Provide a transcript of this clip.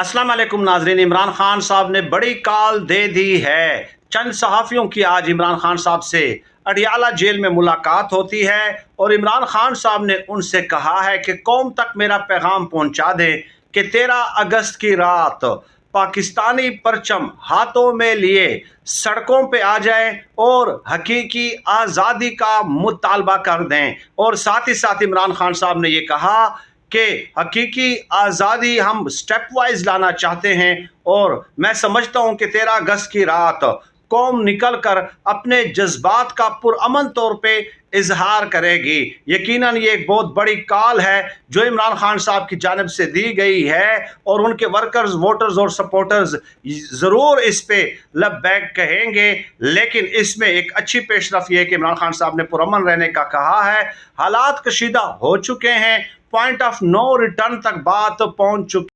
अस्सलाम वालेकुम नाजरीन। इमरान खान साहब ने बड़ी कॉल दे दी है। चंद सहाफ़ियों की आज इमरान खान साहब से अडियाला जेल में मुलाकात होती है और इमरान खान साहब ने उनसे कहा है कि कौम तक मेरा पैगाम पहुंचा दें कि 13 अगस्त की रात पाकिस्तानी परचम हाथों में लिए सड़कों पे आ जाएं और हकीकी आज़ादी का मुतालबा कर दें। और साथ ही साथ इमरान खान साहब ने ये कहा कि हकीकी आज़ादी हम स्टेप वाइज लाना चाहते हैं और मैं समझता हूं कि 13 अगस्त की रात कौम निकल कर अपने जज्बात का पुरअमन तौर पे इजहार करेगी। यकीनन ये एक बहुत बड़ी कॉल है जो इमरान खान साहब की जानिब से दी गई है और उनके वर्कर्स, वोटर्स और सपोर्टर्स ज़रूर इस पे लब्बैक कहेंगे। लेकिन इसमें एक अच्छी पेशरफ ये है कि इमरान खान साहब ने पुरअमन रहने का कहा है। हालात कशीदा हो चुके हैं, पॉइंट ऑफ नो रिटर्न तक बात पहुंच चुकी